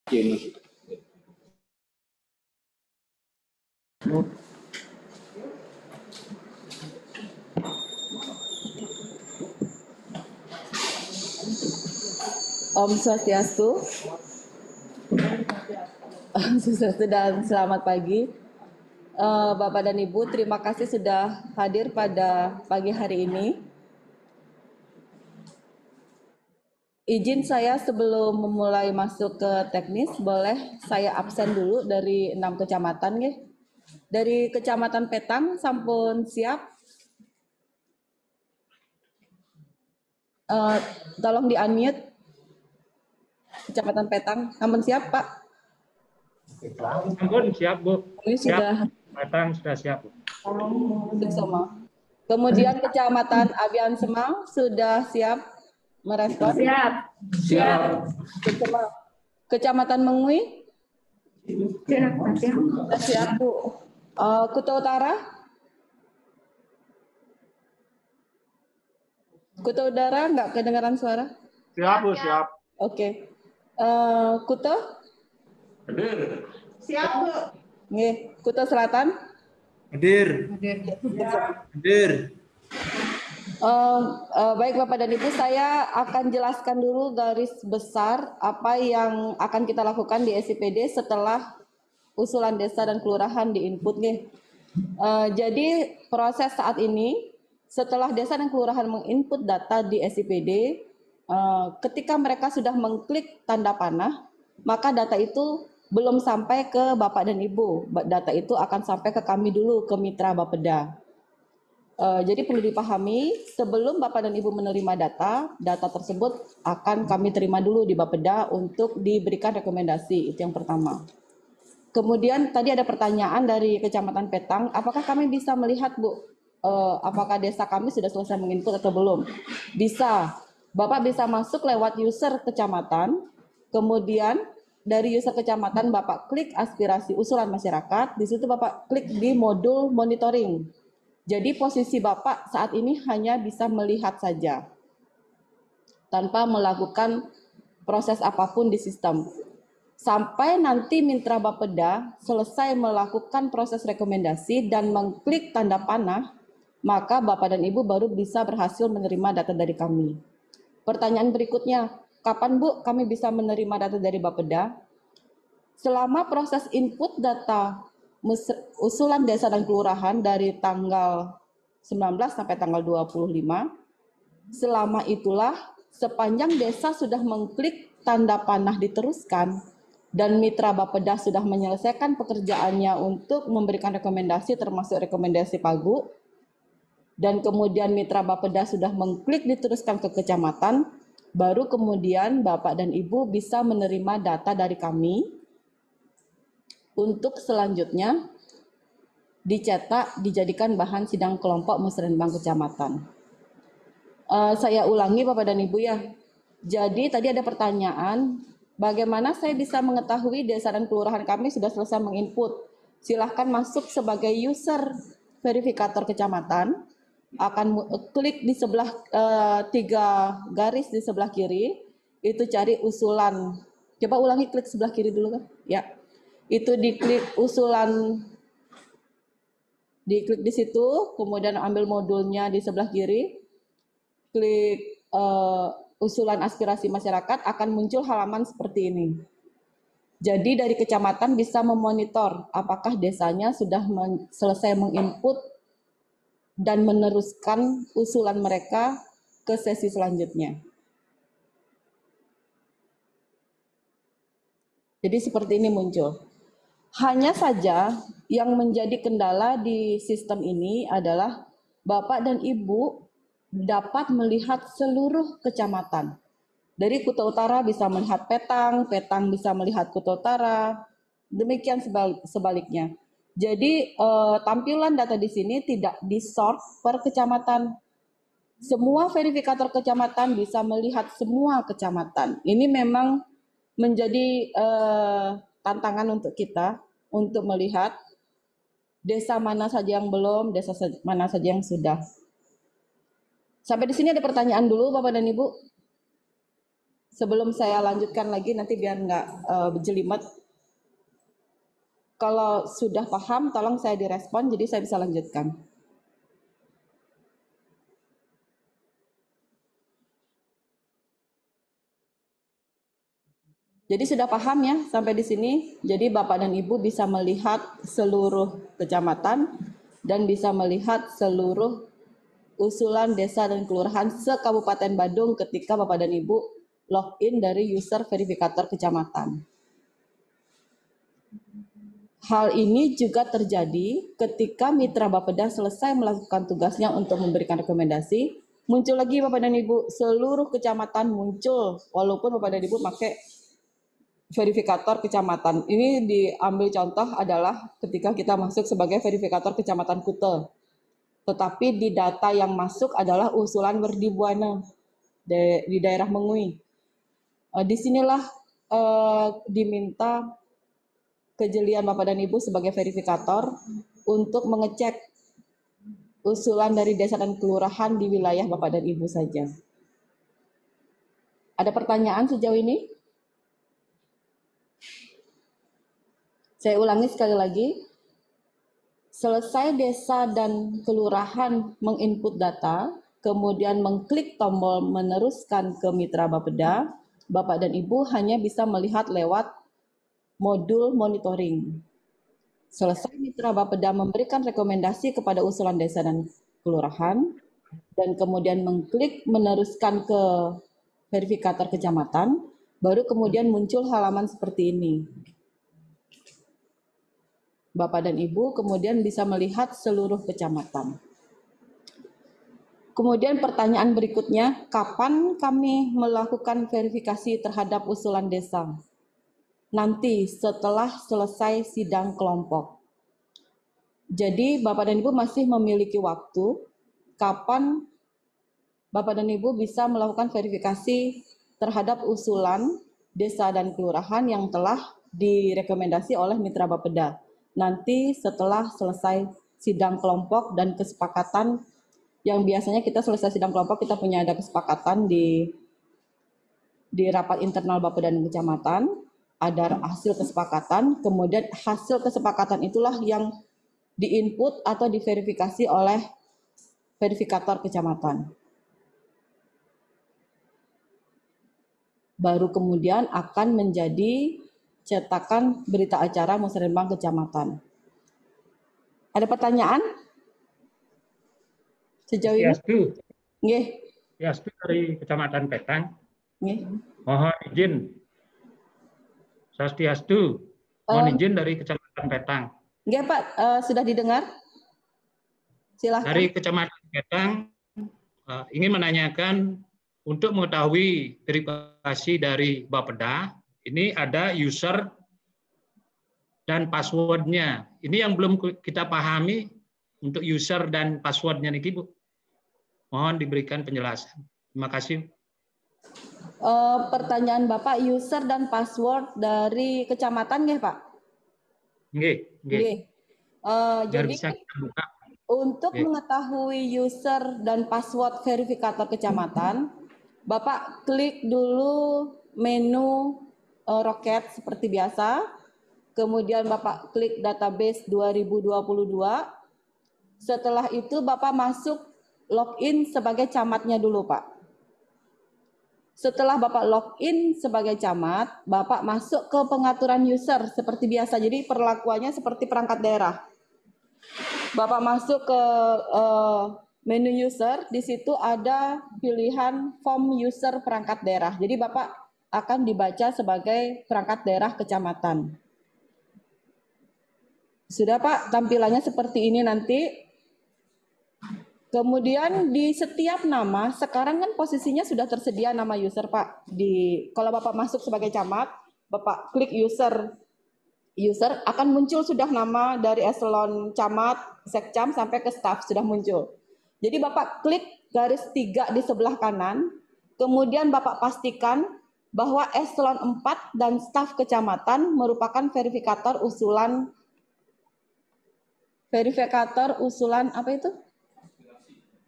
Om Swastiastu. Dan selamat pagi. Bapak dan Ibu, terima kasih sudah hadir pada pagi hari ini. Izin saya sebelum memulai masuk ke teknis, boleh saya absen dulu dari 6 kecamatan ya. Dari Kecamatan Petang sampun siap. Tolong di-unmute. Kecamatan Petang, sampun siap Pak? Ampun, siap Bu. Ini sudah. Petang sudah siap Bu. Sama. Kemudian Kecamatan Abian Semau sudah siap merespon? Siap. Siap. Kecamatan Mengui? Siap. Sudah siap Bu. Kuta Utara? Kuta Utara nggak kedengaran suara? Siap Bu, siap. Oke. Kuta? Siap Bu. Nggih. Kuta Selatan? Hadir. Hadir. Baik Bapak dan Ibu, saya akan jelaskan dulu garis besar apa yang akan kita lakukan di SIPD setelah usulan desa dan kelurahan di input nih. Jadi proses saat ini setelah desa dan kelurahan menginput data di SIPD, ketika mereka sudah mengklik tanda panah, maka data itu belum sampai ke Bapak dan Ibu. Data itu akan sampai ke kami dulu, ke mitra Bapeda. Jadi perlu dipahami, sebelum Bapak dan Ibu menerima data tersebut akan kami terima dulu di Bapeda untuk diberikan rekomendasi, itu yang pertama. Kemudian tadi ada pertanyaan dari Kecamatan Petang, apakah kami bisa melihat Bu, apakah desa kami sudah selesai menginput atau belum? Bisa, Bapak bisa masuk lewat user kecamatan, kemudian dari user kecamatan Bapak klik aspirasi usulan masyarakat, di situ Bapak klik di modul monitoring. Jadi posisi Bapak saat ini hanya bisa melihat saja, tanpa melakukan proses apapun di sistem. Sampai nanti mitra Bapeda selesai melakukan proses rekomendasi dan mengklik tanda panah, maka Bapak dan Ibu baru bisa berhasil menerima data dari kami. Pertanyaan berikutnya, kapan Bu kami bisa menerima data dari Bapeda? Selama proses input data usulan desa dan kelurahan dari tanggal 19 sampai tanggal 25, selama itulah sepanjang desa sudah mengklik tanda panah diteruskan dan mitra Bapeda sudah menyelesaikan pekerjaannya untuk memberikan rekomendasi termasuk rekomendasi Pagu, dan kemudian mitra Bapeda sudah mengklik diteruskan ke kecamatan, baru kemudian Bapak dan Ibu bisa menerima data dari kami untuk selanjutnya dicetak, dijadikan bahan sidang kelompok musrenbang kecamatan. Saya ulangi Bapak dan Ibu ya. Jadi tadi ada pertanyaan, bagaimana saya bisa mengetahui desa dan kelurahan kami sudah selesai menginput? Silahkan masuk sebagai user verifikator kecamatan, akan klik di sebelah 3 garis di sebelah kiri, itu cari usulan. Coba ulangi, klik sebelah kiri dulu kan? Ya. Itu diklik usulan, diklik di situ, kemudian ambil modulnya di sebelah kiri, klik usulan aspirasi masyarakat, akan muncul halaman seperti ini. Jadi dari kecamatan bisa memonitor apakah desanya sudah selesai menginput dan meneruskan usulan mereka ke sesi selanjutnya. Jadi seperti ini muncul. Hanya saja yang menjadi kendala di sistem ini adalah Bapak dan Ibu dapat melihat seluruh kecamatan. Dari Kuta Utara bisa melihat Petang, Petang bisa melihat Kuta Utara, demikian sebaliknya. Jadi tampilan data di sini tidak disort per kecamatan. Semua verifikator kecamatan bisa melihat semua kecamatan. Ini memang menjadi tantangan untuk kita untuk melihat desa mana saja yang belum, desa mana saja yang sudah. Sampai di sini ada pertanyaan dulu Bapak dan Ibu? Sebelum saya lanjutkan lagi, nanti biar nggak berjelimet. Kalau sudah paham, tolong saya direspon, jadi saya bisa lanjutkan. Jadi sudah paham ya sampai di sini. Jadi Bapak dan Ibu bisa melihat seluruh kecamatan dan bisa melihat seluruh usulan desa dan kelurahan se-Kabupaten Badung ketika Bapak dan Ibu login dari user verifikator kecamatan. Hal ini juga terjadi ketika Mitra Bapeda selesai melakukan tugasnya untuk memberikan rekomendasi, muncul lagi Bapak dan Ibu, seluruh kecamatan muncul, walaupun Bapak dan Ibu pakai verifikator kecamatan. Ini diambil contoh adalah ketika kita masuk sebagai verifikator kecamatan Kute. Tetapi di data yang masuk adalah usulan Werdi Buana di daerah Mengui. Disinilah diminta kejelian Bapak dan Ibu sebagai verifikator untuk mengecek usulan dari desa dan kelurahan di wilayah Bapak dan Ibu saja. Ada pertanyaan sejauh ini? Saya ulangi sekali lagi. Selesai desa dan kelurahan menginput data, kemudian mengklik tombol meneruskan ke Mitra Bapeda, Bapak dan Ibu hanya bisa melihat lewat modul monitoring. Selesai Mitra Bapeda memberikan rekomendasi kepada usulan desa dan kelurahan, dan kemudian mengklik meneruskan ke verifikator kecamatan, baru kemudian muncul halaman seperti ini. Bapak dan Ibu kemudian bisa melihat seluruh kecamatan. Kemudian pertanyaan berikutnya, kapan kami melakukan verifikasi terhadap usulan desa? Nanti setelah selesai sidang kelompok. Jadi Bapak dan Ibu masih memiliki waktu kapan Bapak dan Ibu bisa melakukan verifikasi terhadap usulan desa dan kelurahan yang telah direkomendasi oleh Mitra Bapeda. Nanti setelah selesai sidang kelompok dan kesepakatan, yang biasanya kita selesai sidang kelompok kita punya ada kesepakatan di rapat internal Bapeda dan kecamatan, ada hasil kesepakatan, kemudian hasil kesepakatan itulah yang diinput atau diverifikasi oleh verifikator kecamatan. Baru kemudian akan menjadi cetakan berita acara Musrenbang Kecamatan. Ada pertanyaan? Sejauh ini? Swastiastu. Nggih. Swastiastu dari Kecamatan Petang. Nggih. Mohon izin. Swastiastu. Mohon izin dari Kecamatan Petang. Nggih Pak, sudah didengar? Silahkan. Dari Kecamatan Petang ingin menanyakan untuk mengetahui verifikasi dari Bapeda, ini ada user dan passwordnya. Ini yang belum kita pahami untuk user dan passwordnya nih Bu. Mohon diberikan penjelasan. Terima kasih. Pertanyaan Bapak, user dan password dari kecamatan nggih Pak? Nggih. Jadi bisa kita buka. Untuk mengetahui user dan password verifikator kecamatan, Bapak klik dulu menu roket seperti biasa, kemudian Bapak klik database 2022, setelah itu Bapak masuk login sebagai camatnya dulu Pak. Setelah Bapak login sebagai camat, Bapak masuk ke pengaturan user seperti biasa, jadi perlakuannya seperti perangkat daerah. Bapak masuk ke menu user, di situ ada pilihan form user perangkat daerah. Jadi Bapak akan dibaca sebagai perangkat daerah kecamatan. Sudah Pak, tampilannya seperti ini nanti. Kemudian di setiap nama, sekarang kan posisinya sudah tersedia nama user Pak. Kalau Bapak masuk sebagai camat, Bapak klik user akan muncul sudah nama dari eselon camat, sekcam sampai ke staf sudah muncul. Jadi Bapak klik garis 3 di sebelah kanan, kemudian Bapak pastikan bahwa eselon 4 dan staf kecamatan merupakan verifikator usulan apa itu?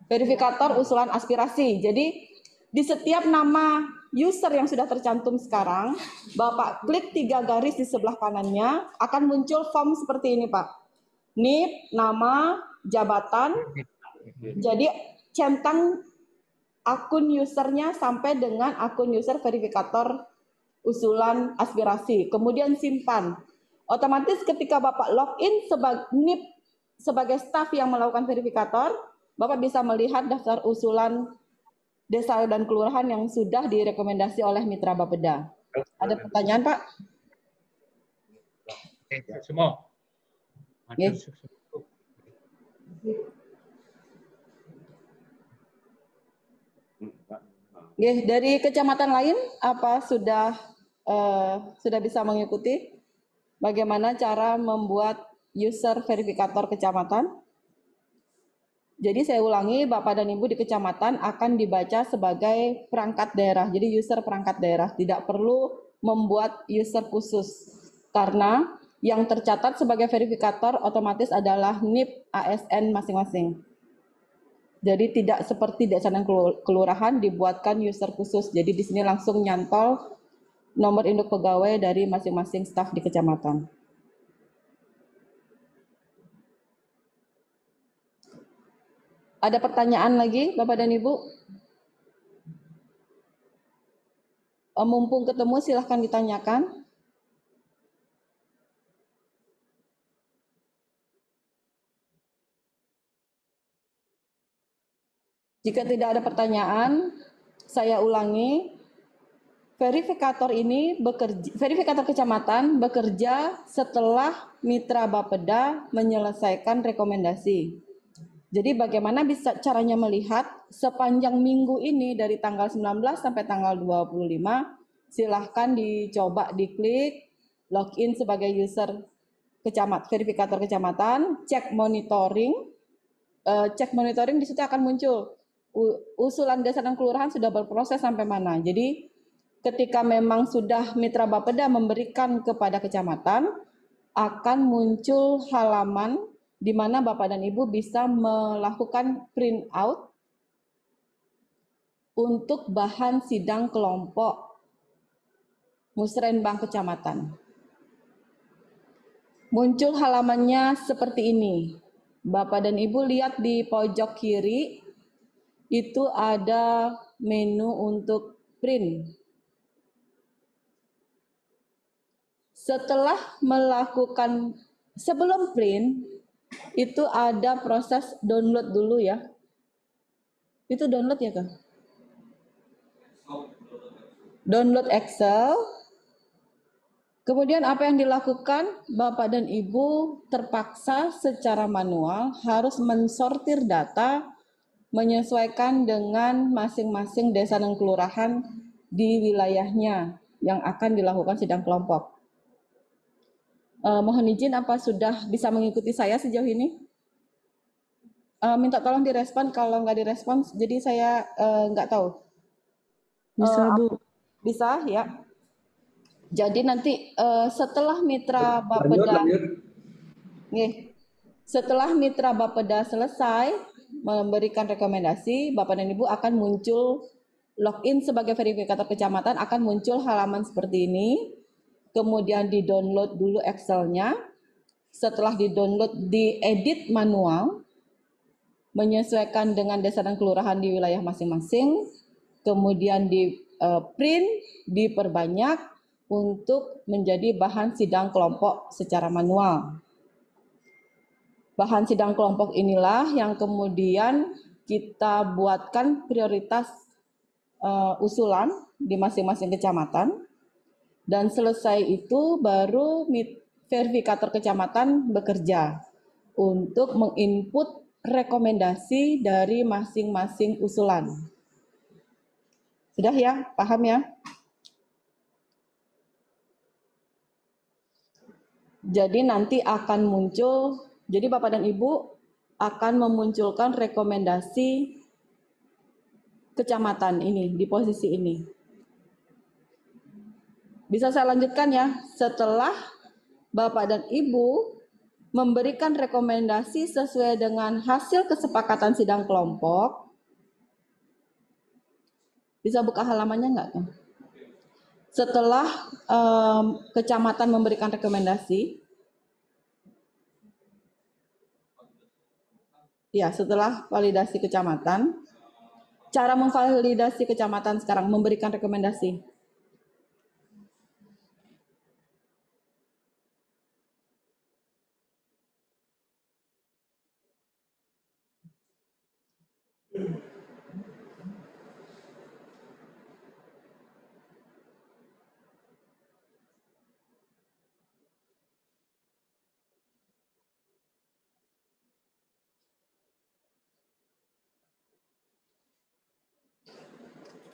Verifikator usulan aspirasi. Jadi di setiap nama user yang sudah tercantum sekarang, Bapak klik 3 garis di sebelah kanannya, akan muncul form seperti ini, Pak. NIP, nama, jabatan. Jadi centang akun usernya sampai dengan akun user verifikator usulan aspirasi. Kemudian simpan. Otomatis ketika Bapak login sebagai NIP sebagai staf yang melakukan verifikator, Bapak bisa melihat daftar usulan desa dan kelurahan yang sudah direkomendasi oleh Mitra Bapeda. Ada pertanyaan, Pak? Oke, semua. Yes. Dari kecamatan lain apa sudah bisa mengikuti bagaimana cara membuat user verifikator kecamatan? Jadi saya ulangi, Bapak dan Ibu di kecamatan akan dibaca sebagai perangkat daerah. Jadi user perangkat daerah, tidak perlu membuat user khusus. Karena yang tercatat sebagai verifikator otomatis adalah NIP ASN masing-masing. Jadi tidak seperti desa dan kelurahan dibuatkan user khusus. Jadi di sini langsung nyantol nomor induk pegawai dari masing-masing staf di kecamatan. Ada pertanyaan lagi, Bapak dan Ibu? Mumpung ketemu, silahkan ditanyakan. Jika tidak ada pertanyaan, saya ulangi. Verifikator ini verifikator kecamatan bekerja setelah Mitra Bapeda menyelesaikan rekomendasi. Jadi bagaimana bisa caranya melihat sepanjang minggu ini dari tanggal 19 sampai tanggal 25, silahkan dicoba diklik login sebagai user verifikator kecamatan, cek monitoring di situ akan muncul usulan desa dan kelurahan sudah berproses sampai mana. Jadi ketika memang sudah Mitra Bapeda memberikan kepada kecamatan, akan muncul halaman di mana Bapak dan Ibu bisa melakukan print out untuk bahan sidang kelompok Musrenbang Kecamatan. Muncul halamannya seperti ini. Bapak dan Ibu lihat di pojok kiri, itu ada menu untuk print. Setelah melakukan, sebelum print, itu ada proses download dulu ya. Itu download ya, Kak? Download Excel. Kemudian apa yang dilakukan? Bapak dan Ibu terpaksa secara manual harus mensortir data menyesuaikan dengan masing-masing desa dan kelurahan di wilayahnya yang akan dilakukan sidang kelompok. Mohon izin, apa sudah bisa mengikuti saya sejauh ini? Minta tolong direspon, kalau nggak direspon, jadi saya nggak tahu. Bisa, Bu. Bisa, ya. Jadi nanti setelah Mitra Bapeda, setelah Mitra Bapeda selesai memberikan rekomendasi, Bapak dan Ibu akan muncul login sebagai verifikator kecamatan, akan muncul halaman seperti ini. Kemudian di-download dulu Excel-nya. Setelah di-download, diedit manual, menyesuaikan dengan desa dan kelurahan di wilayah masing-masing. Kemudian di-print, diperbanyak untuk menjadi bahan sidang kelompok secara manual. Bahan sidang kelompok inilah yang kemudian kita buatkan prioritas usulan di masing-masing kecamatan. Dan selesai itu baru verifikator kecamatan bekerja untuk menginput rekomendasi dari masing-masing usulan. Sudah ya? Paham ya? Jadi nanti akan muncul, jadi Bapak dan Ibu akan memunculkan rekomendasi kecamatan ini di posisi ini. Bisa saya lanjutkan ya? Setelah Bapak dan Ibu memberikan rekomendasi sesuai dengan hasil kesepakatan sidang kelompok, di Bisa buka halamannya nggak? Setelah kecamatan memberikan rekomendasi, ya setelah validasi kecamatan, cara memvalidasi kecamatan sekarang memberikan rekomendasi.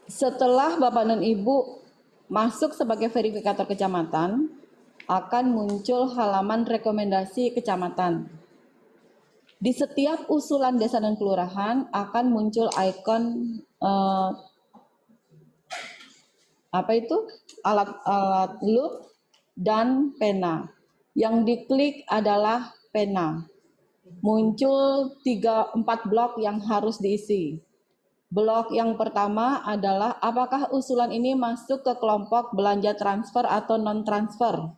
Setelah Bapak dan Ibu masuk sebagai verifikator kecamatan, akan muncul halaman rekomendasi kecamatan. Di setiap usulan desa dan kelurahan akan muncul ikon alat loop dan pena. Yang diklik adalah pena. Muncul 4 blok yang harus diisi. Blok yang pertama adalah apakah usulan ini masuk ke kelompok belanja transfer atau non-transfer.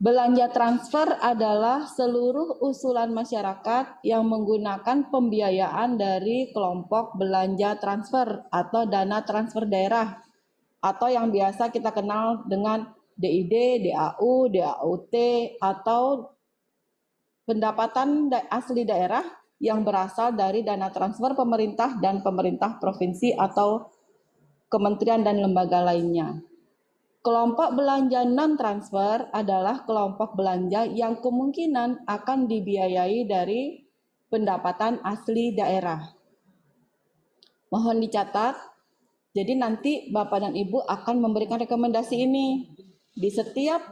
Belanja transfer adalah seluruh usulan masyarakat yang menggunakan pembiayaan dari kelompok belanja transfer atau dana transfer daerah atau yang biasa kita kenal dengan DID, DAU, DAUT atau pendapatan asli daerah yang berasal dari dana transfer pemerintah dan pemerintah provinsi atau kementerian dan lembaga lainnya. Kelompok belanja non-transfer adalah kelompok belanja yang kemungkinan akan dibiayai dari pendapatan asli daerah. Mohon dicatat, jadi nanti Bapak dan Ibu akan memberikan rekomendasi ini di setiap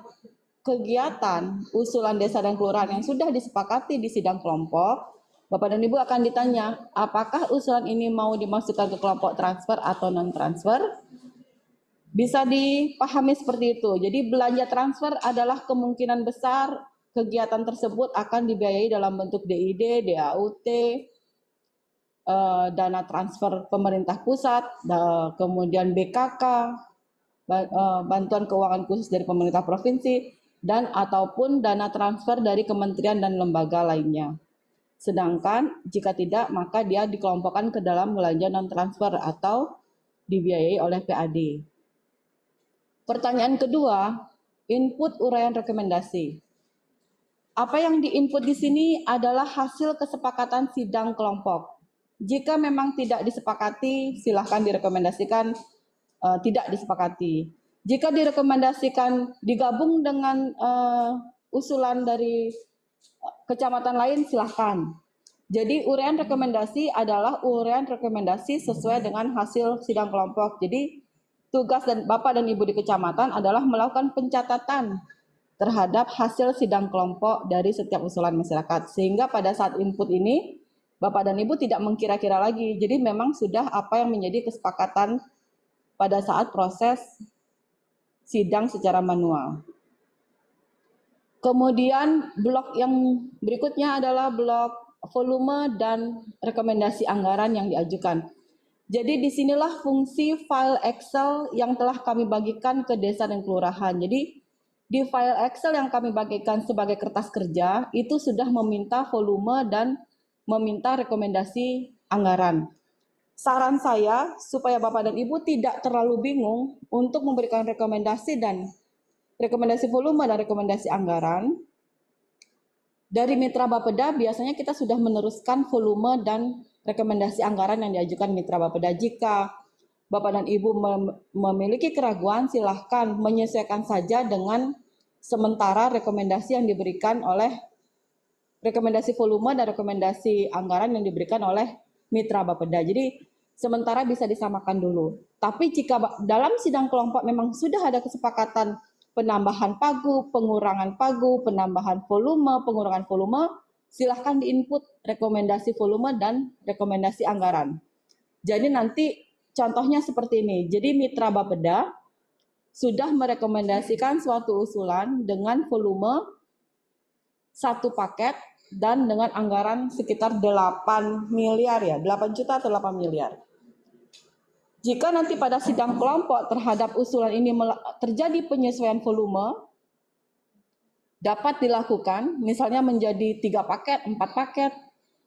kegiatan usulan desa dan kelurahan yang sudah disepakati di sidang kelompok. Bapak dan Ibu akan ditanya, apakah usulan ini mau dimasukkan ke kelompok transfer atau non-transfer? Bisa dipahami seperti itu. Jadi belanja transfer adalah kemungkinan besar kegiatan tersebut akan dibiayai dalam bentuk DID, DAUT, dana transfer pemerintah pusat, kemudian BKK, bantuan keuangan khusus dari pemerintah provinsi, dan ataupun dana transfer dari kementerian dan lembaga lainnya. Sedangkan jika tidak, maka dia dikelompokkan ke dalam belanja non-transfer atau dibiayai oleh PAD. Pertanyaan kedua, input uraian rekomendasi. Apa yang diinput di sini adalah hasil kesepakatan sidang kelompok. Jika memang tidak disepakati, silahkan direkomendasikan tidak disepakati. Jika direkomendasikan digabung dengan usulan dari kecamatan lain, silahkan. Jadi uraian rekomendasi adalah uraian rekomendasi sesuai dengan hasil sidang kelompok. Jadi tugas dan Bapak dan Ibu di kecamatan adalah melakukan pencatatan terhadap hasil sidang kelompok dari setiap usulan masyarakat. Sehingga pada saat input ini, Bapak dan Ibu tidak mengkira-kira lagi. Jadi memang sudah apa yang menjadi kesepakatan pada saat proses sidang secara manual. Kemudian blok yang berikutnya adalah blok volume dan rekomendasi anggaran yang diajukan. Jadi disinilah fungsi file Excel yang telah kami bagikan ke desa dan kelurahan. Jadi di file Excel yang kami bagikan sebagai kertas kerja itu sudah meminta volume dan meminta rekomendasi anggaran. Saran saya supaya Bapak dan Ibu tidak terlalu bingung untuk memberikan rekomendasi volume dan rekomendasi anggaran. Dari Mitra Bapeda biasanya kita sudah meneruskan volume dan rekomendasi anggaran yang diajukan Mitra Bapeda. Jika Bapak dan Ibu memiliki keraguan, silahkan menyesuaikan saja dengan sementara rekomendasi yang diberikan oleh rekomendasi volume dan rekomendasi anggaran yang diberikan oleh Mitra Bapeda. Jadi sementara bisa disamakan dulu. Tapi jika dalam sidang kelompok memang sudah ada kesepakatan penambahan pagu, pengurangan pagu, penambahan volume, pengurangan volume, silahkan diinput rekomendasi volume dan rekomendasi anggaran. Jadi nanti contohnya seperti ini. Jadi Mitra Bapeda sudah merekomendasikan suatu usulan dengan volume 1 paket dan dengan anggaran sekitar 8 miliar ya, 8 juta atau 8 miliar. Jika nanti pada sidang kelompok terhadap usulan ini terjadi penyesuaian volume, dapat dilakukan misalnya menjadi 3 paket, 4 paket,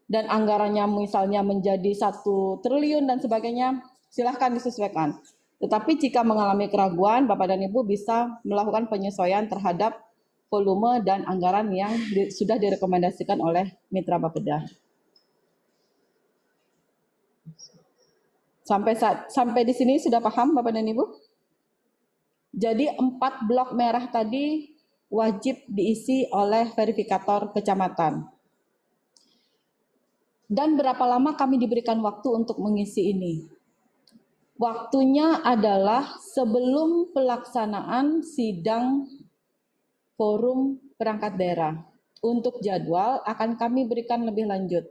dan anggarannya misalnya menjadi 1 triliun dan sebagainya, silahkan disesuaikan. Tetapi jika mengalami keraguan, Bapak dan Ibu bisa melakukan penyesuaian terhadap volume dan anggaran yang sudah direkomendasikan oleh Mitra Bapeda. Sampai di sini sudah paham Bapak dan Ibu? Jadi 4 blok merah tadi wajib diisi oleh verifikator kecamatan. Dan berapa lama kami diberikan waktu untuk mengisi ini? Waktunya adalah sebelum pelaksanaan sidang forum perangkat daerah. Untuk jadwal akan kami berikan lebih lanjut.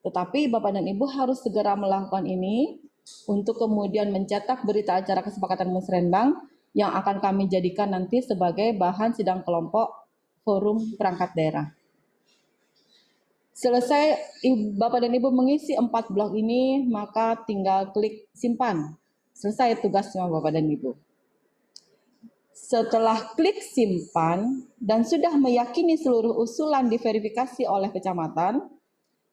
Tetapi Bapak dan Ibu harus segera melakukan ini untuk kemudian mencetak berita acara kesepakatan musrenbang yang akan kami jadikan nanti sebagai bahan sidang kelompok forum perangkat daerah. Selesai Bapak dan Ibu mengisi 4 blok ini, maka tinggal klik simpan. Selesai tugasnya Bapak dan Ibu. Setelah klik simpan dan sudah meyakini seluruh usulan diverifikasi oleh kecamatan,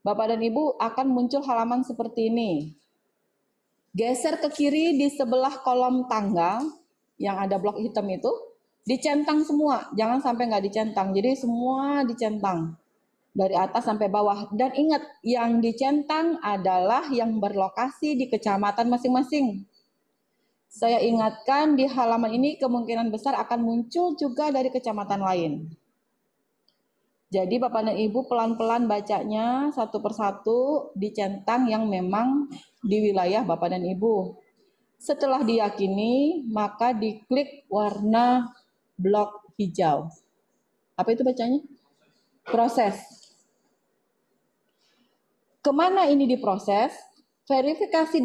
Bapak dan Ibu akan muncul halaman seperti ini. Geser ke kiri di sebelah kolom tanggal yang ada blok hitam itu, dicentang semua, jangan sampai nggak dicentang. Jadi semua dicentang dari atas sampai bawah. Dan ingat, yang dicentang adalah yang berlokasi di kecamatan masing-masing. Saya ingatkan di halaman ini kemungkinan besar akan muncul juga dari kecamatan lain. Jadi Bapak dan Ibu pelan-pelan bacanya satu persatu dicentang yang memang di wilayah Bapak dan Ibu. Setelah diyakini, maka diklik warna blok hijau. Apa itu bacanya? Proses. Kemana ini diproses? Verifikasi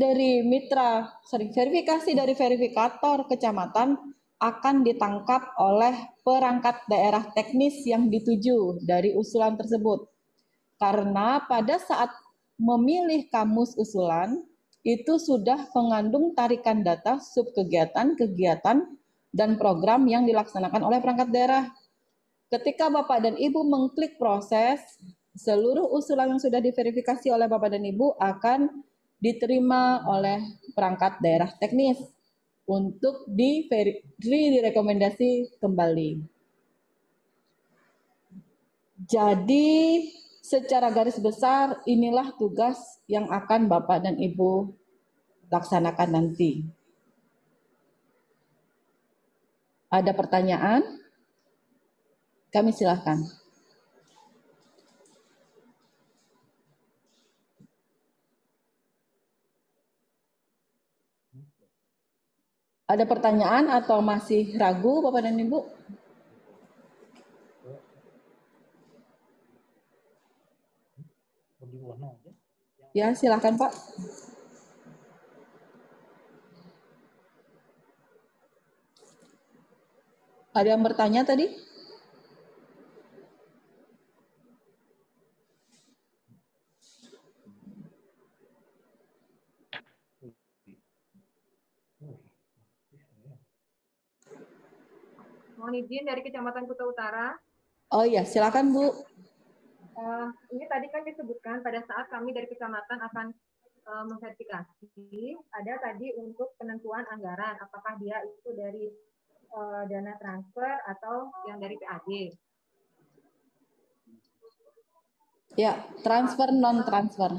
dari verifikator kecamatan akan ditangkap oleh perangkat daerah teknis yang dituju dari usulan tersebut. Karena pada saat memilih kamus usulan, itu sudah mengandung tarikan data subkegiatan, kegiatan, dan program yang dilaksanakan oleh perangkat daerah. Ketika Bapak dan Ibu mengklik proses, seluruh usulan yang sudah diverifikasi oleh Bapak dan Ibu akan diterima oleh perangkat daerah teknis untuk direkomendasi kembali. Jadi secara garis besar inilah tugas yang akan Bapak dan Ibu laksanakan nanti. Ada pertanyaan? Kami silakan. Ada pertanyaan atau masih ragu Bapak dan Ibu? Ya, silakan Pak. Ada yang bertanya tadi? Mohon izin dari Kecamatan Kuta Utara. Oh iya, silakan Bu. Ini tadi kan disebutkan pada saat kami dari kecamatan akan memverifikasi, ada tadi untuk penentuan anggaran, apakah dia itu dari dana transfer atau yang dari PAD. Ya, transfer non-transfer.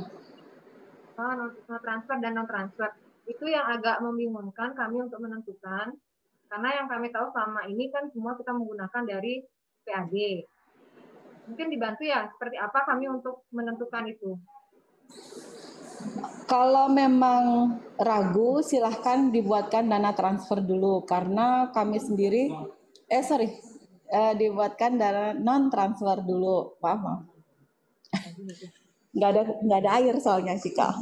Non-transfer dan non-transfer. Itu yang agak membingungkan kami untuk menentukan, karena yang kami tahu selama ini kan semua kita menggunakan dari PAD. Mungkin dibantu ya, seperti apa kami untuk menentukan itu? Kalau memang ragu, silahkan dibuatkan dana transfer dulu, karena kami sendiri, dibuatkan dana non-transfer dulu, maaf. Nggak ada air soalnya, Cika.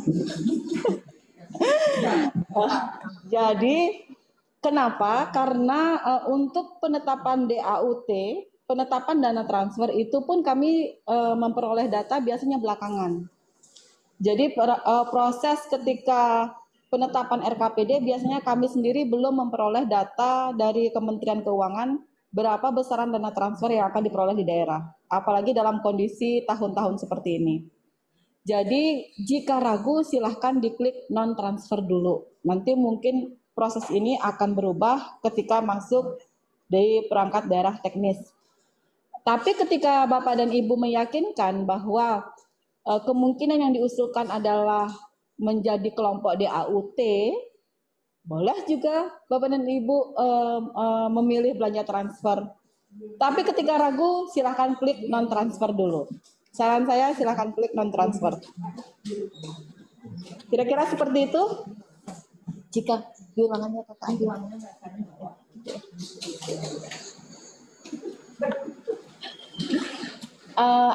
Jadi, kenapa? Karena untuk penetapan DAUT, penetapan dana transfer itu pun kami memperoleh data biasanya belakangan. Jadi proses ketika penetapan RKPD biasanya kami sendiri belum memperoleh data dari Kementerian Keuangan berapa besaran dana transfer yang akan diperoleh di daerah, apalagi dalam kondisi tahun-tahun seperti ini. Jadi jika ragu silahkan diklik non transfer dulu. Nanti mungkin proses ini akan berubah ketika masuk di perangkat daerah teknis. Tapi ketika Bapak dan Ibu meyakinkan bahwa kemungkinan yang diusulkan adalah menjadi kelompok DAUT, boleh juga Bapak dan Ibu memilih belanja transfer. Tapi ketika ragu, silahkan klik non transfer dulu. Saran saya silahkan klik non transfer. Kira-kira seperti itu. Jika bilangannya kakak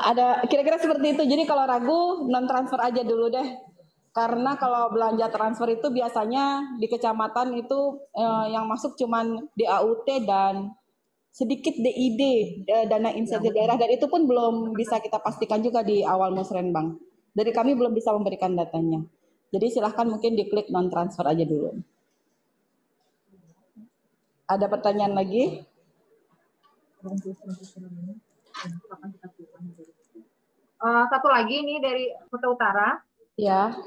ada kira-kira seperti itu. Jadi kalau ragu non transfer aja dulu deh. Karena kalau belanja transfer itu biasanya di kecamatan itu yang masuk cuman DAUT dan sedikit DID, dana insentif daerah, dan itu pun belum bisa kita pastikan juga di awal musrenbang. Dari kami belum bisa memberikan datanya. Jadi silahkan mungkin diklik non transfer aja dulu. Ada pertanyaan lagi? Satu lagi ini dari Kota Utara. Ya.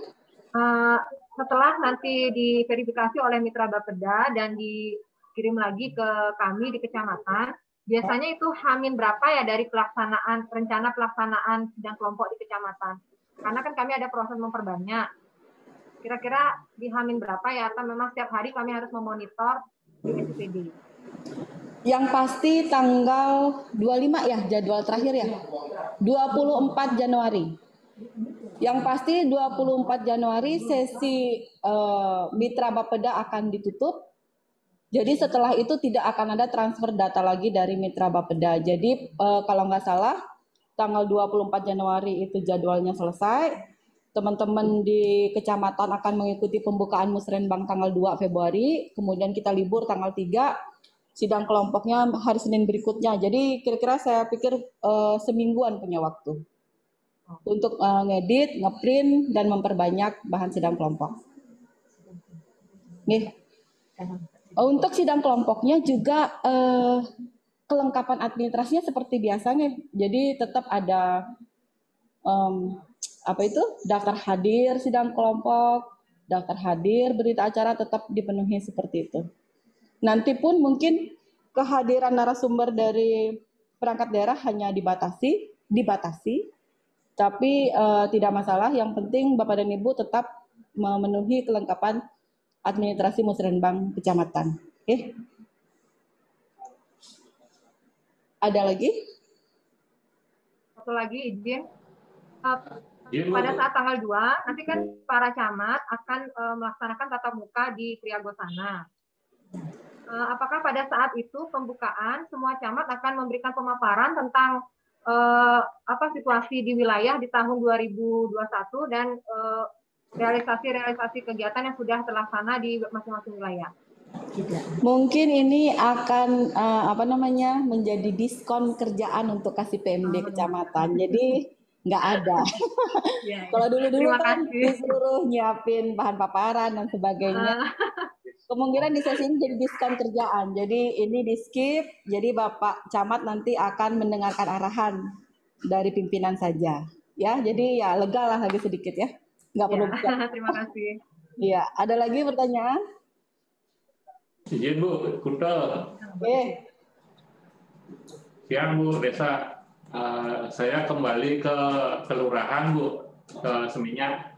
Setelah nanti diverifikasi oleh Mitra Bapeda dan dikirim lagi ke kami di kecamatan, biasanya itu H-min berapa ya dari rencana pelaksanaan sidang kelompok di kecamatan? Karena kan kami ada proses memperbanyak. Kira-kira di H-min berapa ya, atau memang setiap hari kami harus memonitor di SPD? Yang pasti tanggal 25 ya, jadwal terakhir ya. 24 Januari. Yang pasti 24 Januari sesi Mitra Bapeda akan ditutup. Jadi setelah itu tidak akan ada transfer data lagi dari Mitra Bapeda. Jadi kalau nggak salah tanggal 24 Januari itu jadwalnya selesai. Teman-teman di kecamatan akan mengikuti pembukaan musrenbang tanggal 2 Februari. Kemudian kita libur tanggal 3. Sidang kelompoknya hari Senin berikutnya. Jadi kira-kira saya pikir semingguan punya waktu untuk ngedit, ngeprint, dan memperbanyak bahan sidang kelompok. Nih. Untuk sidang kelompoknya juga kelengkapan administrasinya seperti biasanya. Jadi tetap ada daftar hadir sidang kelompok, daftar hadir berita acara tetap dipenuhi seperti itu. Nanti pun mungkin kehadiran narasumber dari perangkat daerah hanya dibatasi, tapi tidak masalah. Yang penting Bapak dan Ibu tetap memenuhi kelengkapan administrasi musrenbang kecamatan. Oke? Ada lagi? Satu lagi izin. Pada saat tanggal 2, nanti kan para camat akan melaksanakan tatap muka di Priagosana. Apakah pada saat itu pembukaan semua camat akan memberikan pemaparan tentang situasi di wilayah di tahun 2021 dan realisasi kegiatan yang sudah terlaksana di masing-masing wilayah? Mungkin ini akan menjadi diskon kerjaan untuk kasih PMD kecamatan. Jadi nggak ada. Kalau dulu kan disuruh nyiapin bahan paparan dan sebagainya. Kemungkinan di sesi ini jadi diskon kerjaan. Jadi ini di skip. Jadi Bapak Camat nanti akan mendengarkan arahan dari pimpinan saja. Ya, jadi ya lega lah lagi sedikit ya. Nggak perlu. Terima kasih. Iya, ada lagi pertanyaan? Izin Bu, Kunto. Siang Bu, Desa. Saya kembali ke kelurahan Bu, ke Seminyak.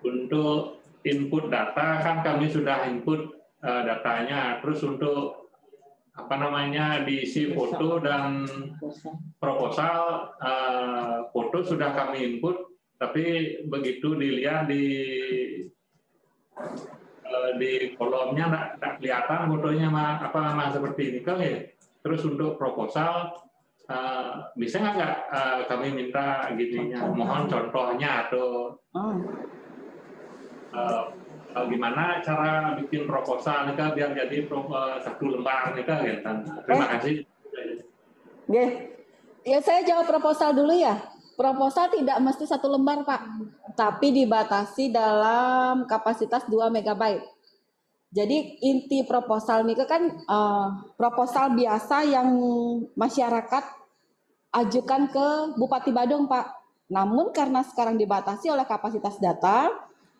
Untuk input data kan kami sudah input datanya. Terus untuk diisi foto dan proposal, foto sudah kami input, tapi begitu dilihat di kolomnya tidak kelihatan fotonya seperti ini kan ya. Terus untuk proposal bisa nggak kami minta gininya, mohon contohnya atau gimana cara bikin proposal nih biar jadi satu lembar nih gitu. Terima kasih. Ya, saya jawab proposal dulu ya. Proposal tidak mesti satu lembar Pak. tapi dibatasi dalam kapasitas 2 MB. Jadi inti proposal ini kan proposal biasa yang masyarakat ajukan ke Bupati Badung, Pak. Namun karena sekarang dibatasi oleh kapasitas data,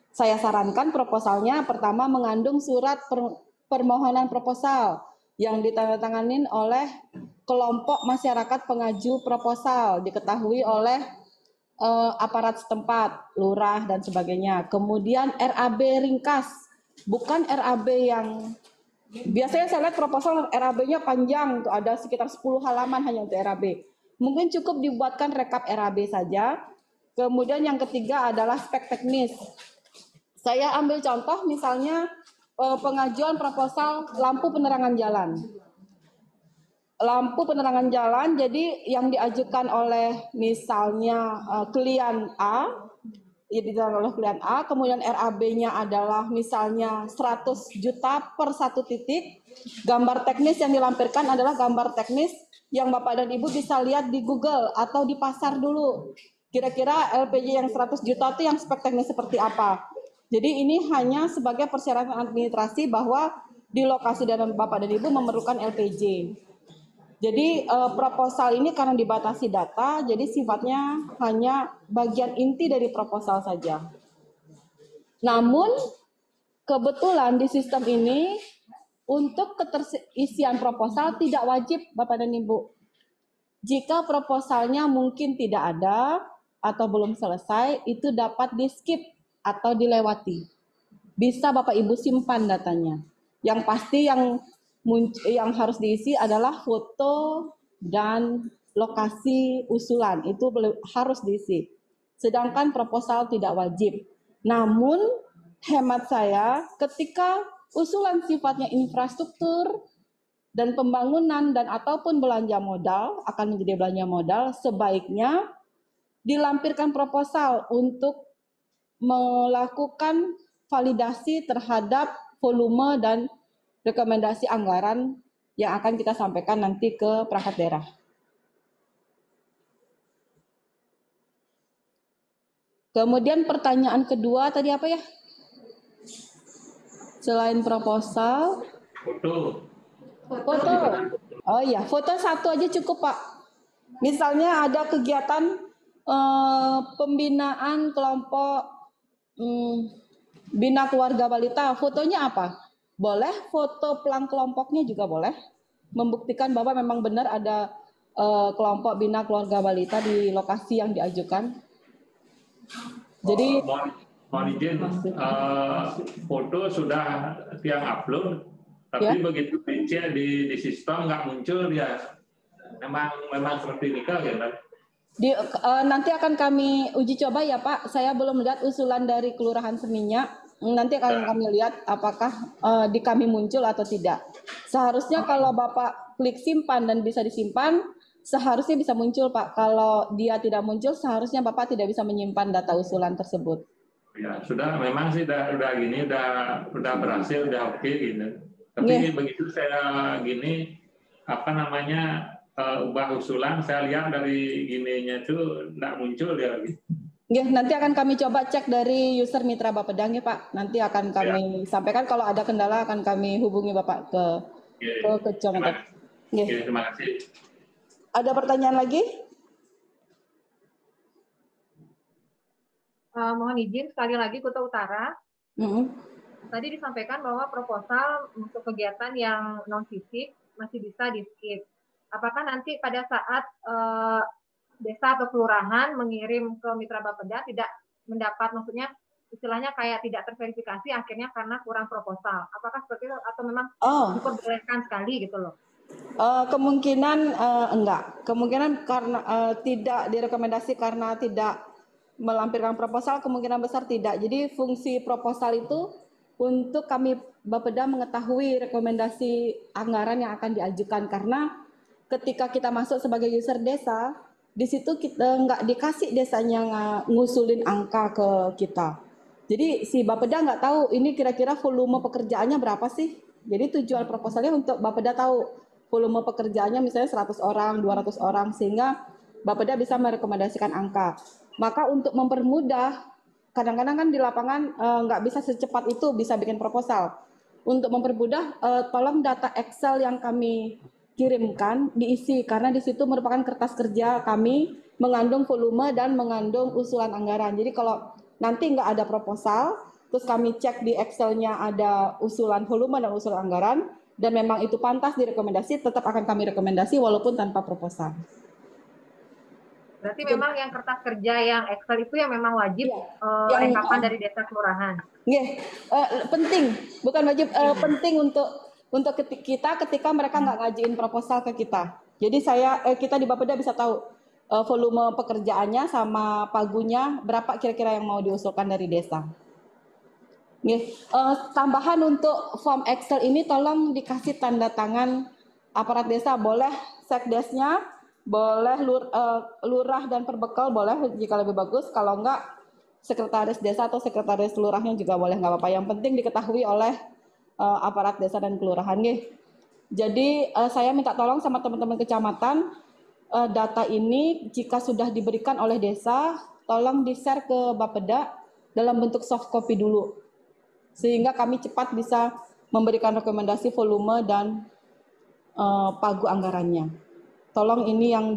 saya sarankan proposalnya pertama mengandung surat permohonan proposal yang ditandatanganin oleh kelompok masyarakat pengaju proposal, diketahui oleh aparat setempat, lurah dan sebagainya. Kemudian RAB ringkas, bukan RAB yang biasanya saya lihat proposal RAB-nya panjang, tuh ada sekitar 10 halaman hanya untuk RAB. Mungkin cukup dibuatkan rekap RAB saja. Kemudian yang ketiga adalah spek teknis. Saya ambil contoh misalnya pengajuan proposal lampu penerangan jalan. Lampu penerangan jalan, jadi yang diajukan oleh misalnya klien A, kemudian RAB-nya adalah misalnya 100 juta per satu titik. Gambar teknis yang dilampirkan adalah gambar teknis yang Bapak dan Ibu bisa lihat di Google atau di pasar dulu. Kira-kira LPG yang 100 juta itu yang spek teknis seperti apa. Jadi ini hanya sebagai persyaratan administrasi bahwa di lokasi dan Bapak dan Ibu memerlukan LPG. Jadi proposal ini karena dibatasi data, jadi sifatnya hanya bagian inti dari proposal saja. Namun kebetulan di sistem ini untuk keterisian proposal tidak wajib Bapak dan Ibu. Jika proposalnya mungkin tidak ada atau belum selesai, itu dapat di-skip atau dilewati. Bisa Bapak Ibu simpan datanya. Yang pasti yang harus diisi adalah foto dan lokasi usulan, itu harus diisi. Sedangkan proposal tidak wajib. Namun hemat saya, ketika usulan sifatnya infrastruktur dan pembangunan dan ataupun belanja modal, akan menjadi belanja modal, sebaiknya dilampirkan proposal untuk melakukan validasi terhadap volume dan rekomendasi anggaran yang akan kita sampaikan nanti ke perangkat daerah. Kemudian pertanyaan kedua tadi apa ya? Selain proposal, foto. Oh iya, foto satu aja cukup Pak. Misalnya ada kegiatan pembinaan kelompok bina keluarga balita, fotonya apa? Boleh foto pelang kelompoknya juga boleh, membuktikan bahwa memang benar ada kelompok bina keluarga balita di lokasi yang diajukan. Jadi mohon izin, foto sudah tiang upload, tapi ya, begitu dicek di sistem nggak muncul ya. Memang seperti ini kan ya. Nanti akan kami uji coba ya Pak. Saya belum lihat usulan dari Kelurahan Seminyak. Nanti akan kami lihat apakah di kami muncul atau tidak. Seharusnya kalau Bapak klik simpan dan bisa disimpan, seharusnya bisa muncul Pak. Kalau dia tidak muncul, seharusnya Bapak tidak bisa menyimpan data usulan tersebut. Ya sudah, memang sih udah gini, udah berhasil, udah oke gitu. Tapi begitu saya gini, ubah usulan, saya lihat dari gininya itu tidak muncul ya lagi. Ya, nanti akan kami coba cek dari user Mitra Bapedang ya Pak. Nanti akan kami sampaikan, kalau ada kendala akan kami hubungi Bapak ke Kecamatan. Terima kasih. Ada pertanyaan lagi? Mohon izin sekali lagi Kuta Utara. Tadi disampaikan bahwa proposal untuk kegiatan yang non fisik masih bisa di-skip. Apakah nanti pada saat desa atau kelurahan mengirim ke Mitra Bapeda tidak mendapat, maksudnya istilahnya kayak tidak terverifikasi akhirnya karena kurang proposal. Apakah seperti itu atau memang diperbolehkan sekali gitu loh? Kemungkinan enggak. Kemungkinan karena tidak direkomendasi karena tidak melampirkan proposal, kemungkinan besar tidak. Jadi fungsi proposal itu untuk kami Bapeda mengetahui rekomendasi anggaran yang akan diajukan, karena ketika kita masuk sebagai user desa, di situ kita nggak dikasih desanya ngusulin angka ke kita. Jadi si Bapeda nggak tahu ini kira-kira volume pekerjaannya berapa sih. Jadi tujuan proposalnya untuk Bapeda tahu volume pekerjaannya misalnya 100 orang, 200 orang, sehingga Bapeda bisa merekomendasikan angka. Maka untuk mempermudah kadang-kadang kan di lapangan nggak bisa secepat itu bisa bikin proposal. Untuk mempermudah, tolong data Excel yang kami kirimkan diisi karena di situ merupakan kertas kerja kami mengandung volume dan mengandung usulan anggaran. Jadi kalau nanti nggak ada proposal, terus kami cek di Excel-nya ada usulan volume dan usulan anggaran, dan memang itu pantas direkomendasi, tetap akan kami rekomendasi walaupun tanpa proposal. Berarti memang yang kertas kerja yang Excel itu yang memang wajib yang lengkapan dari desa kelurahan. Penting, bukan wajib, penting untuk kita ketika mereka nggak ngajuin proposal ke kita. Jadi kita di Bapeda bisa tahu volume pekerjaannya sama pagunya berapa kira-kira yang mau diusulkan dari desa. Tambahan untuk form Excel ini tolong dikasih tanda tangan aparat desa, boleh sekdesnya, boleh lurah dan perbekal boleh jika lebih bagus, kalau enggak sekretaris desa atau sekretaris lurahnya juga boleh, nggak apa-apa. Yang penting diketahui oleh aparat desa dan kelurahan. Jadi saya minta tolong sama teman-teman kecamatan, data ini jika sudah diberikan oleh desa, tolong di-share ke Bapeda dalam bentuk soft copy dulu, sehingga kami cepat bisa memberikan rekomendasi volume dan pagu anggarannya. Tolong ini yang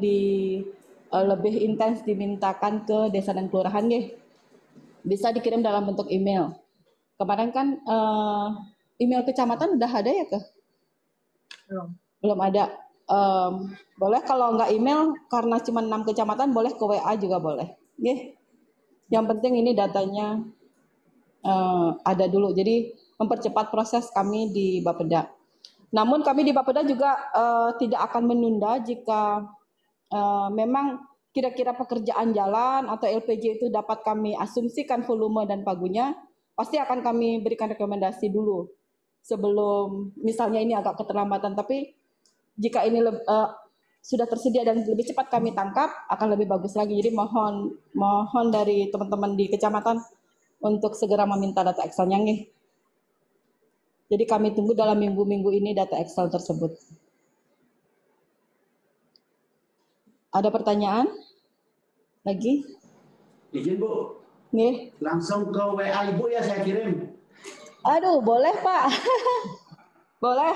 lebih intens dimintakan ke desa dan kelurahan, bisa dikirim dalam bentuk email. Kemarin kan email kecamatan udah ada ya ke? Belum ada. Boleh kalau nggak email karena cuma 6 kecamatan boleh ke WA juga boleh. Yang penting ini datanya ada dulu. Jadi mempercepat proses kami di Bapeda. Namun kami di Bapeda juga tidak akan menunda jika memang kira-kira pekerjaan jalan atau LPJ itu dapat kami asumsikan volume dan pagunya, pasti akan kami berikan rekomendasi dulu sebelum misalnya ini agak keterlambatan. Tapi jika ini sudah tersedia dan lebih cepat kami tangkap, akan lebih bagus lagi. Jadi mohon dari teman-teman di kecamatan untuk segera meminta data Excel-nya. Jadi kami tunggu dalam minggu-minggu ini data Excel tersebut. Ada pertanyaan? Lagi? Izin Bu. Nih. Langsung ke WA Ibu ya saya kirim. Aduh, boleh Pak. boleh.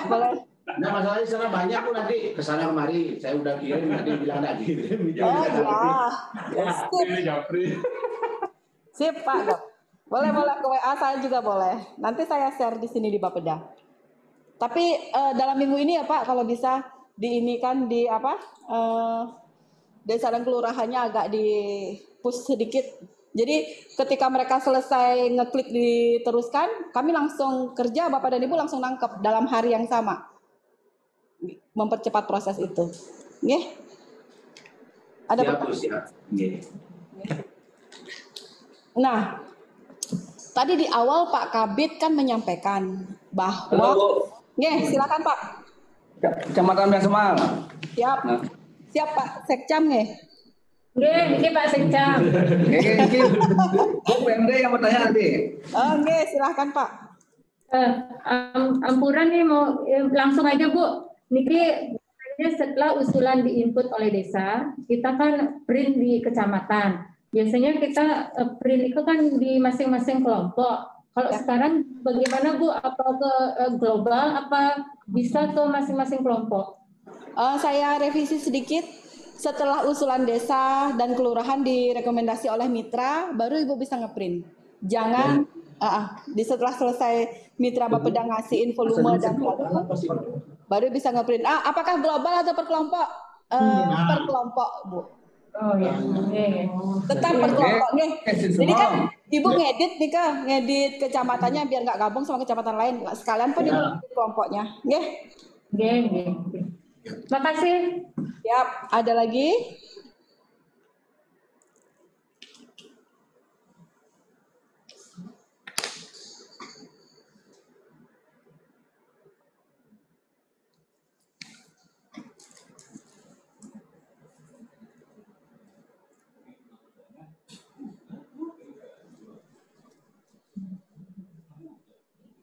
Nah masalahnya sana banyak Bu, nanti kesana kemari. Saya udah kirim, nanti bilang nggak kirim. Oh iya. Sip Pak. Boleh ke WA saya juga boleh. Nanti saya share di sini di Bapeda. Tapi dalam minggu ini ya Pak, kalau bisa diinikan di desa dan kelurahannya agak di push sedikit. Jadi ketika mereka selesai ngeklik diteruskan, kami langsung kerja, Bapak dan Ibu langsung nangkep dalam hari yang sama. Mempercepat proses itu. Ada pertanyaan? Nah, tadi di awal Pak Kabid kan menyampaikan bahwa silakan Pak. Kecamatan Besemal. Siap. Siap Pak Sekcam Ini Pak Sekcam. PMD yang bertanya nanti. Silakan Pak. Ampuran nih mau langsung aja Bu. Niki setelah usulan diinput oleh desa, kita kan print di kecamatan. Biasanya kita print itu kan di masing-masing kelompok. Kalau sekarang bagaimana Bu? Apa ke global? Apa bisa ke masing-masing kelompok? Saya revisi sedikit. Setelah usulan desa dan kelurahan direkomendasi oleh mitra, baru Ibu bisa ngeprint. Jangan setelah selesai mitra Bapeda ngasihin volume dan baru bisa ngeprint. Apakah global atau per kelompok? Per kelompok, Bu. Oh ya. Tetap per kelompok nih. Jadi kan Ibu ngedit kecamatannya biar nggak gabung sama kecamatan lain. Sekalian pun Ibu kelompoknya. Terima kasih. Siap. Ada lagi?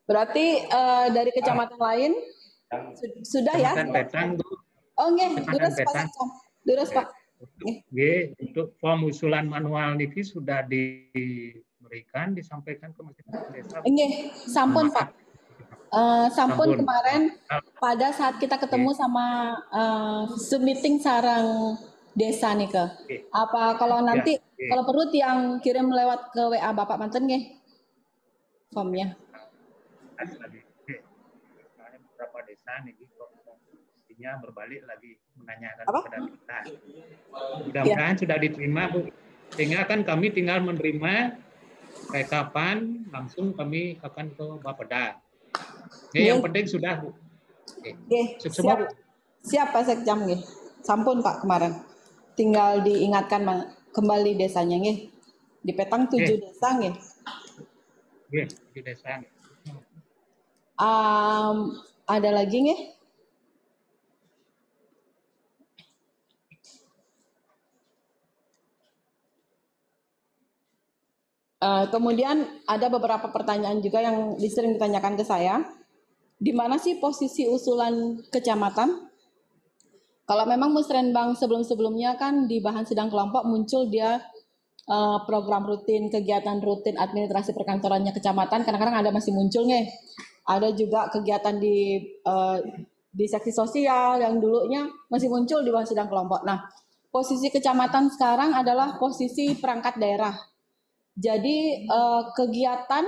Berarti dari kecamatan lain sudah ya? Durus Pak. Untuk form usulan manual niki sudah berikan disampaikan ke masing-masing desa. Nggih, sampun Pak. Sampun kemarin pada saat kita ketemu sama submitting sarang desa nih ke. Apa kalau nanti kalau perlu yang kirim lewat ke WA Bapak manten nggih formnya. Beberapa desa nih pastinya berbalik lagi menanyakan kepada kita. Mudah-mudahan sudah diterima Bu. Sehingga kan kami tinggal menerima rekapan langsung kami akan ke Bapeda. Yang penting sudah Bu. Siap. Siap Pak Sekjam nggih. Sampun Pak kemarin. Tinggal diingatkan kembali desanya nggih. Di petang 7 desa nggih. Nggih, 7 desa. Ada lagi nggih? Kemudian ada beberapa pertanyaan juga yang sering ditanyakan ke saya. Di mana sih posisi usulan kecamatan? Kalau memang Musrenbang sebelum-sebelumnya kan di bahan sidang kelompok muncul dia program rutin, kegiatan rutin administrasi perkantorannya kecamatan, kadang-kadang ada masih muncul nih. Ada juga kegiatan di seksi sosial yang dulunya masih muncul di bahan sidang kelompok. Nah, posisi kecamatan sekarang adalah posisi perangkat daerah. Jadi kegiatan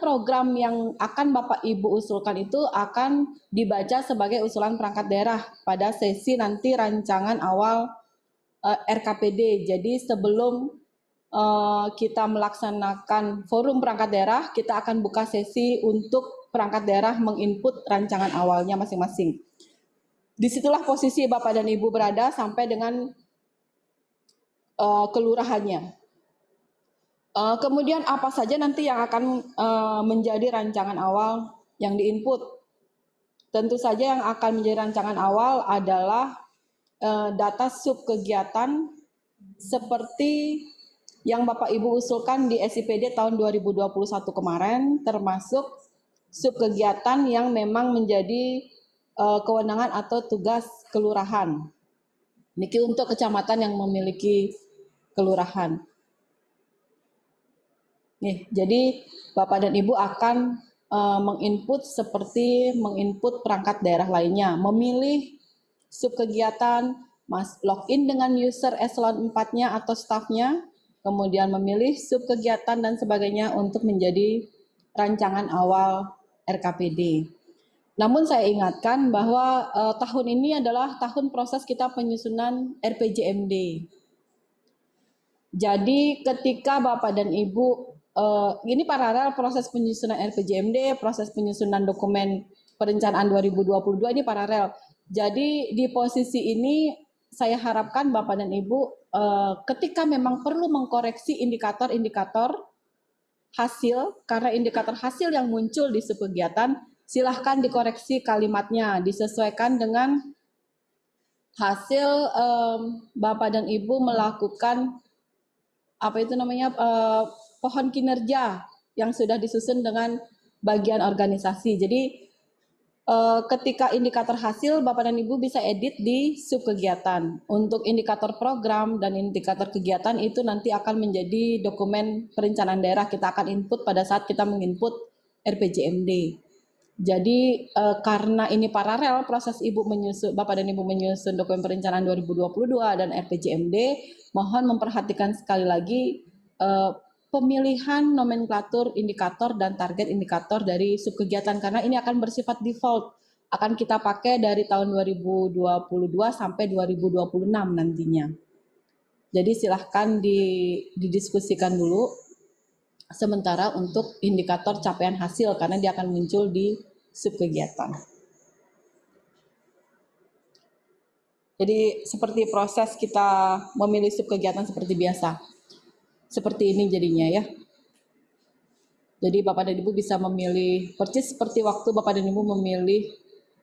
program yang akan Bapak Ibu usulkan itu akan dibaca sebagai usulan perangkat daerah pada sesi nanti rancangan awal RKPD. Jadi sebelum kita melaksanakan forum perangkat daerah, kita akan buka sesi untuk perangkat daerah menginput rancangan awalnya masing-masing. Disitulah posisi Bapak dan Ibu berada sampai dengan kelurahannya. Kemudian apa saja nanti yang akan menjadi rancangan awal yang diinput? Tentu saja yang akan menjadi rancangan awal adalah data sub kegiatan seperti yang Bapak Ibu usulkan di SIPD tahun 2021 kemarin, termasuk sub kegiatan yang memang menjadi kewenangan atau tugas kelurahan. Niki untuk kecamatan yang memiliki kelurahan. Nih, jadi Bapak dan Ibu akan menginput seperti menginput perangkat daerah lainnya, memilih sub kegiatan, login dengan user eselon 4-nya atau staffnya, kemudian memilih sub kegiatan dan sebagainya untuk menjadi rancangan awal RKPD. Namun saya ingatkan bahwa tahun ini adalah tahun proses kita penyusunan RPJMD. Jadi ketika Bapak dan Ibu, ini paralel proses penyusunan RPJMD, proses penyusunan dokumen perencanaan 2022 ini paralel. Jadi di posisi ini saya harapkan Bapak dan Ibu ketika memang perlu mengkoreksi indikator-indikator hasil, karena indikator hasil yang muncul di subkegiatan, silahkan dikoreksi kalimatnya, disesuaikan dengan hasil Bapak dan Ibu melakukan pohon kinerja yang sudah disusun dengan bagian organisasi. Jadi ketika indikator hasil, Bapak dan Ibu bisa edit di subkegiatan. Untuk indikator program dan indikator kegiatan itu nanti akan menjadi dokumen perencanaan daerah. Kita akan input pada saat kita menginput RPJMD. Jadi karena ini paralel proses Bapak dan Ibu menyusun dokumen perencanaan 2022 dan RPJMD, mohon memperhatikan sekali lagi pemilihan nomenklatur indikator dan target indikator dari subkegiatan, karena ini akan bersifat default, akan kita pakai dari tahun 2022 sampai 2026 nantinya. Jadi silahkan didiskusikan dulu sementara untuk indikator capaian hasil, karena dia akan muncul di subkegiatan. Jadi seperti proses kita memilih subkegiatan seperti biasa. Seperti ini jadinya ya. Jadi Bapak dan Ibu bisa memilih persis seperti waktu Bapak dan Ibu memilih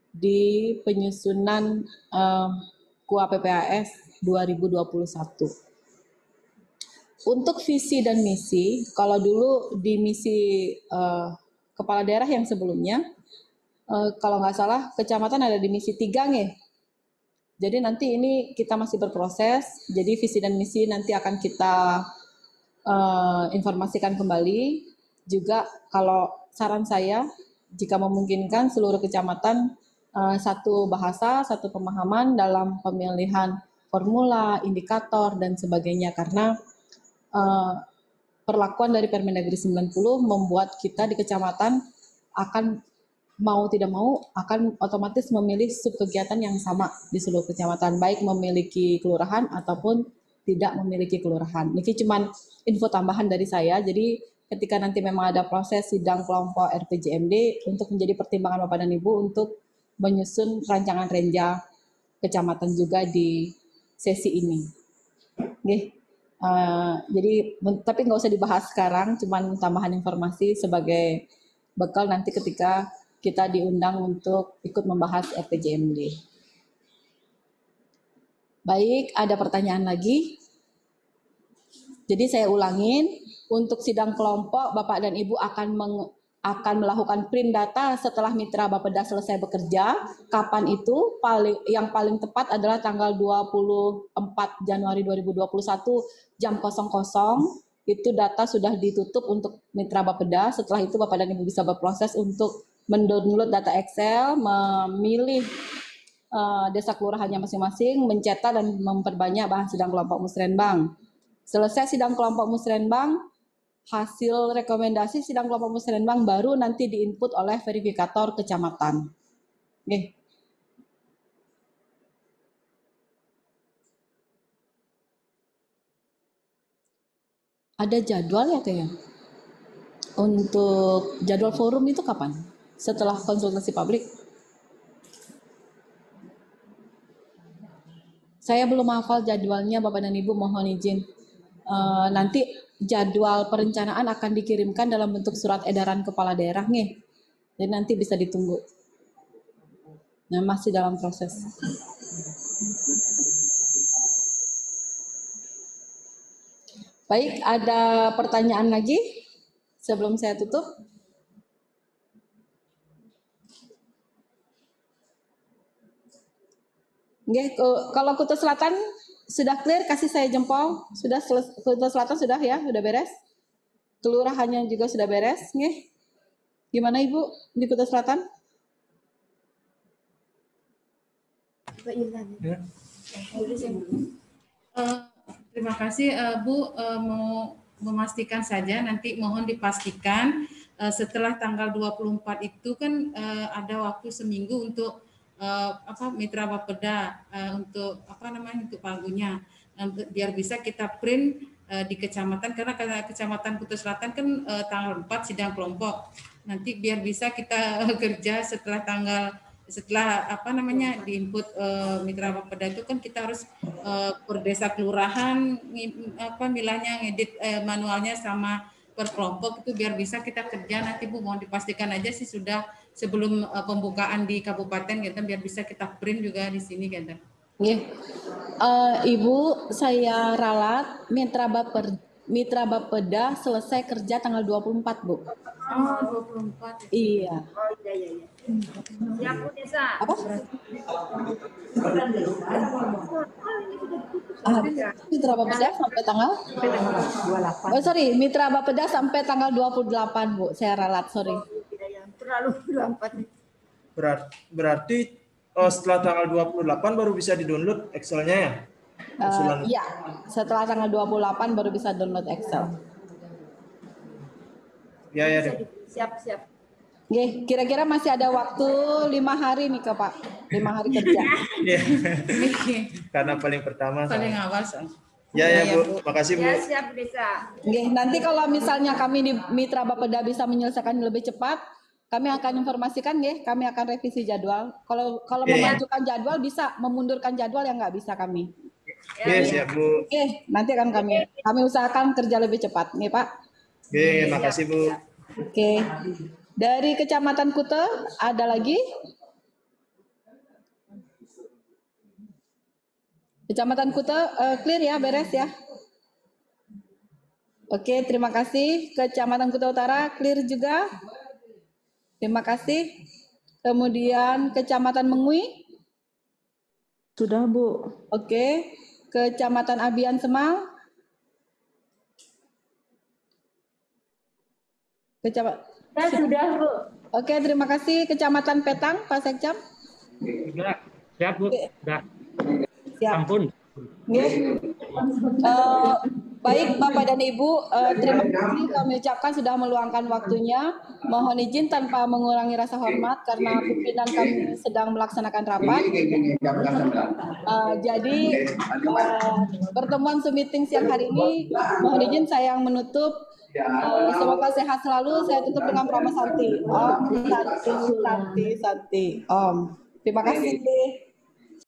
di penyusunan KUA PPAS 2021. Untuk visi dan misi, kalau dulu di misi kepala daerah yang sebelumnya, kalau nggak salah kecamatan ada di misi 3 nih. Jadi nanti ini kita masih berproses, jadi visi dan misi nanti akan kita informasikan kembali. Juga kalau saran saya, jika memungkinkan seluruh kecamatan satu bahasa, satu pemahaman dalam pemilihan formula, indikator, dan sebagainya. Karena perlakuan dari Permendagri 90 membuat kita di kecamatan akan mau tidak mau akan otomatis memilih subkegiatan yang sama di seluruh kecamatan, baik memiliki kelurahan ataupun tidak memiliki kelurahan. Ini cuman info tambahan dari saya. Jadi ketika nanti memang ada proses sidang kelompok RPJMD untuk menjadi pertimbangan Bapak dan Ibu untuk menyusun rancangan renja kecamatan juga di sesi ini. Oke. Jadi tapi nggak usah dibahas sekarang, cuman tambahan informasi sebagai bekal nanti ketika kita diundang untuk ikut membahas RPJMD. Baik, ada pertanyaan lagi? Jadi saya ulangin, untuk sidang kelompok Bapak dan Ibu akan melakukan print data setelah Mitra Bapeda selesai bekerja. Kapan itu? Yang paling tepat adalah tanggal 24 Januari 2021 jam 00. Itu data sudah ditutup untuk Mitra Bapeda. Setelah itu Bapak dan Ibu bisa berproses untuk mendownload data Excel, memilih desa kelurahannya masing-masing, mencetak dan memperbanyak bahan sidang kelompok musrenbang. Selesai sidang kelompok musrenbang, hasil rekomendasi sidang kelompok musrenbang baru nanti diinput oleh verifikator kecamatan. Oke. Ada jadwal ya Teh? Untuk jadwal forum itu kapan? Setelah konsultasi publik? Saya belum hafal jadwalnya Bapak dan Ibu, mohon izin. Nanti jadwal perencanaan akan dikirimkan dalam bentuk surat edaran kepala daerah nih. Jadi nanti bisa ditunggu. Nah, masih dalam proses. Baik, ada pertanyaan lagi sebelum saya tutup? Oke, kalau Kuta Selatan sudah clear, kasih saya jempol. Sudah Kuta Selatan sudah ya, sudah beres. Kelurahannya juga sudah beres, nggih. Gimana Ibu di Kuta Selatan? Terima kasih Bu, mau memastikan saja nanti mohon dipastikan setelah tanggal 24 itu kan ada waktu seminggu untuk Mitra Bapeda untuk untuk pagunya biar bisa kita print di kecamatan, karena kecamatan Kuta Selatan kan tanggal 4 sidang kelompok. Nanti biar bisa kita kerja setelah diinput Mitra Bapeda itu kan kita harus per desa kelurahan milahnya, ngedit manualnya sama per kelompok itu biar bisa kita kerja nanti Bu, mohon dipastikan aja sih sudah sebelum pembukaan di kabupaten gitu, biar bisa kita print juga di sini gitu. Ibu, saya ralat Mitra Bapeda selesai kerja tanggal 24 Bu. Oh, 24. Iya. Oh iya. Siap Bu Desa. Apa? Mitra Bapeda sampai tanggal 28. Oh sorry, Mitra Bapeda sampai tanggal 28 Bu. Saya ralat, sorry. Terlalu 24. Berarti setelah tanggal 28 baru bisa di-download Excel-nya ya? Iya, setelah tanggal 28 baru bisa download Excel. Ya. Siap. Oke, kira-kira masih ada waktu 5 hari nih Pak. 5 hari kerja. Iya. Karena paling pertama. Paling awal. Ya Bu, makasih Bu. Ya siap Desa. Oke, nanti kalau misalnya kami di Mitra Bapeda bisa menyelesaikan lebih cepat, kami akan informasikan kami akan revisi jadwal. Kalau memajukan jadwal bisa, memundurkan jadwal yang nggak bisa kami. Siap Bu. Oke, nanti akan kami usahakan kerja lebih cepat nih Pak. Oke, makasih Bu. Oke. Dari Kecamatan Kuta ada lagi? Kecamatan Kuta clear ya, beres ya? Oke, terima kasih. Kecamatan Kuta Utara clear juga? Terima kasih. Kemudian Kecamatan Mengui? Sudah Bu. Oke. Kecamatan Abian Semal? Ya, sudah, Bu. Oke, terima kasih. Kecamatan Petang, Pak Sekcam. Sudah, siap Bu. Sudah. Siap. Ampun. Baik Bapak dan Ibu, terima kasih kami ucapkan sudah meluangkan waktunya. Mohon izin tanpa mengurangi rasa hormat karena pimpinan kami sedang melaksanakan rapat. Jadi pertemuan meeting siang hari ini mohon izin saya yang menutup. Semoga sehat selalu. Saya tutup dengan Prama Santi. Om Santi Santi Santi Om. Terima kasih.